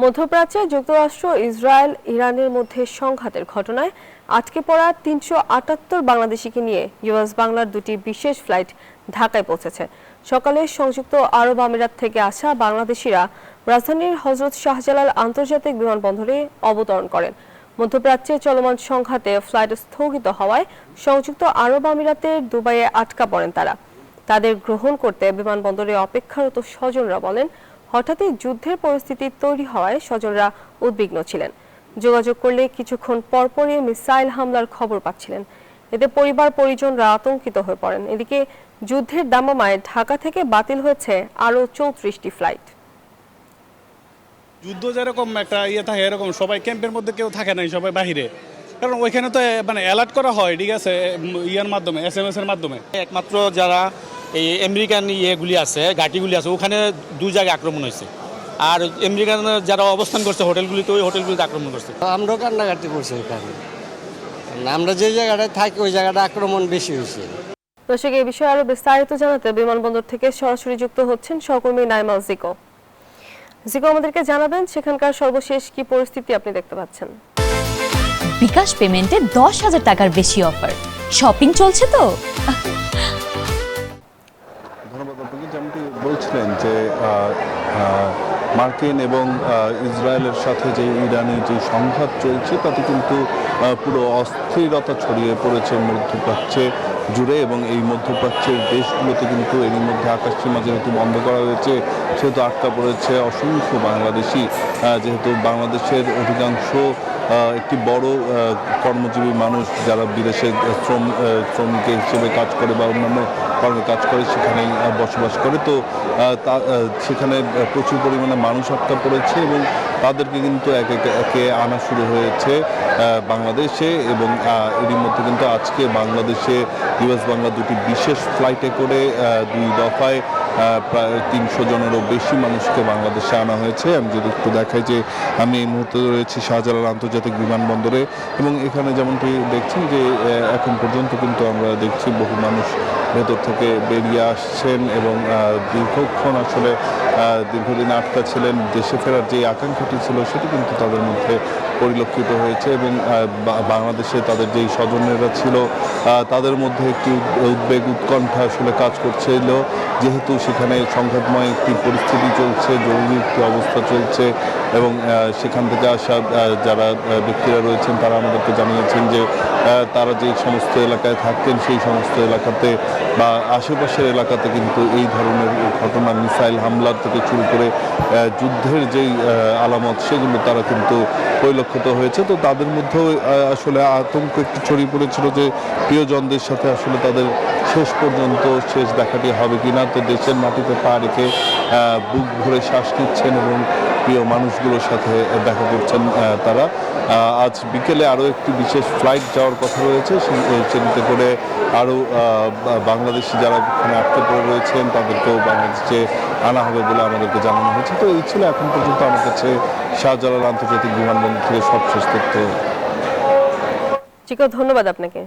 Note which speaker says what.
Speaker 1: মধ্যপ্রাচ্যে যুক্তরাষ্ট্র, ইসরায়েল, ইরানের মধ্যে সংঘাতের ঘটনায় আটকে পড়া ৩৭৮ বাংলাদেশিকে নিয়ে ইউএস বাংলার দুটি বিশেষ ফ্লাইট ঢাকায় পৌঁছেছে। সকালে সংযুক্ত আরব আমিরাত থেকে আসা বাংলাদেশিরা রাজধানীর হজরত শাহজালাল আন্তর্জাতিক বিমানবন্দরে অবতরণ করেন। মধ্যপ্রাচ্যে চলমান সংঘাতে ফ্লাইট স্থগিত হওয়ায় সংযুক্ত আরব আমিরাতের দুবাইয়ে আটকা পড়েন তারা। তাদের গ্রহণ করতে বিমানবন্দরে অপেক্ষারত স্বজনরা বলেন, হঠাৎই যুদ্ধের পরিস্থিতি তৈরি হওয়ায় স্বজনরা উদ্বিগ্ন ছিলেন। যোগাযোগ করলে কিছুক্ষণ পরপরই মিসাইল হামলার খবর পাচ্ছিলেন। এতে পরিবার পরিজনরা আতঙ্কিত হয়ে পড়েন। এদিকে যুদ্ধের দামামায় ঢাকা থেকে বাতিল হয়েছে আরও 34টি ফ্লাইট।
Speaker 2: যুদ্ধ যেরকম একটা থাকে এরকম সবাই ক্যাম্পের মধ্যে কেউ থাকে নাই, সবাই বাহিরে। কারণ ওইখানে তো অ্যালার্ট করা হয়, ঠিক আছে, ইয়ার মাধ্যমে, SMS এর মাধ্যমে।
Speaker 3: একমাত্র যারা এই আমেরিকান ইয়েগুলি আছে, ঘাঁটিগুলি আছে, ওখানে দুই জায়গায় আক্রমণ হয়েছে। আর আমেরিকান যারা অবস্থান করছে হোটেলগুলিতে, ওই হোটেলগুলিতে আক্রমণ করছে।
Speaker 4: আমরাও কান্নাকাটি করছি এখানে। আমরা যে জায়গাটায় থাকি ওই জায়গাটা আক্রমণ বেশি হয়েছে।
Speaker 1: দর্শক, এই বিষয়ে আরো বিস্তারিত জানাতে বিমানবন্দর থেকে সরাসরি যুক্ত হচ্ছেন সহকর্মী নাইমাল জিকো। জিকো, আমাদেরকে জানাবেন সেখানকার সর্বশেষ কি পরিস্থিতি আপনি দেখতে পাচ্ছেন?
Speaker 5: বিকাশ পেমেন্টে 10,000 টাকার বেশি অফার। শপিং চলছে তো?
Speaker 6: ধন্যবাদ আপনাকে। যেমনটি বলছিলেন যে মার্কিন এবং ইসরায়েলের সাথে যে ইরানি যে সংঘাত চলছে তাতে কিন্তু পুরো অস্থিরতা ছড়িয়ে পড়েছে মধ্যপ্রাচ্যে জুড়ে, এবং এই মধ্যপ্রাচ্যের দেশগুলোতে কিন্তু এরই মধ্যে আকাশসীমা যেহেতু বন্ধ করা হয়েছে সেহেতু আটকা পড়েছে অসংখ্য বাংলাদেশি। যেহেতু বাংলাদেশের অধিকাংশ একটি বড় কর্মজীবী মানুষ যারা বিদেশে শ্রমিক হিসেবে কাজ করে বা অন্যান্য কর্মে কাজ করে সেখানেই বসবাস করে, তো সেখানে প্রচুর পরিমাণে মানুষ আটকা পড়েছে এবং তাদেরকে কিন্তু একে আনা শুরু হয়েছে বাংলাদেশে। এবং এরই মধ্যে কিন্তু আজকে বাংলাদেশে ইউএস বাংলা দুটি বিশেষ ফ্লাইটে করে দুই দফায় প্রায় 300 জনেরও বেশি মানুষকে বাংলাদেশে আনা হয়েছে। আমি যদি একটু দেখাই যে আমি এই মুহূর্তে রয়েছি শাহজালাল আন্তর্জাতিক বিমানবন্দরে, এবং এখানে যেমনটি দেখছেন যে এখন পর্যন্ত কিন্তু আমরা দেখছি বহু মানুষ ভেতর থেকে বেরিয়ে আসছেন এবং দীর্ঘক্ষণ আসলে দীর্ঘদিন আটকা ছিলেন। দেশে ফেরার যে আকাঙ্ক্ষাটি ছিল সেটি কিন্তু তাদের মধ্যে পরিলক্ষিত হয়েছে, এবং বাংলাদেশে তাদের যেই স্বজনেরা ছিল তাদের মধ্যে একটি উদ্বেগ উৎকণ্ঠা আসলে কাজ করছিল, যেহেতু সেখানে সংঘাতময় একটি পরিস্থিতি চলছে, জরুরি একটি অবস্থা চলছে। এবং সেখান থেকে আসা যারা ব্যক্তিরা রয়েছেন তারা আমাদেরকে জানিয়েছেন যে তারা যে সমস্ত এলাকায় থাকতেন সেই সমস্ত এলাকাতে বা আশেপাশের এলাকাতে কিন্তু এই ধরনের ঘটনা, মিসাইল হামলার থেকে শুরু করে যুদ্ধের যেই আলামত সেগুলো তারা কিন্তু পরিলক্ষিত হয়েছে। তো তাদের মধ্যেও আসলে আতঙ্ক একটু ছড়িয়ে পড়েছিল যে প্রিয়জনদের সাথে আসলে তাদের শেষ পর্যন্ত শেষ দেখাটি হবে কিনা। তো দেশের মাটিতে পা রেখে বুক ভরে শ্বাস নিচ্ছেন এবং প্রিয় মানুষগুলোর সাথে দেখা করছেন তারা। আজ বিকেলে আরও একটি বিশেষ ফ্লাইট যাওয়ার কথা রয়েছে, সেটিতে করে আরও বাংলাদেশি যারা এখানে আটকে পড়ে রয়েছেন তাদেরকেও বাংলাদেশে আনা হবে বলে আমাদেরকে জানানো হয়েছে। তো এই ছিল এখন পর্যন্ত আমার কাছে শাহজালাল আন্তর্জাতিক বিমানবন্দর থেকে সবশেষ তথ্য।
Speaker 1: জিকো, ধন্যবাদ আপনাকে।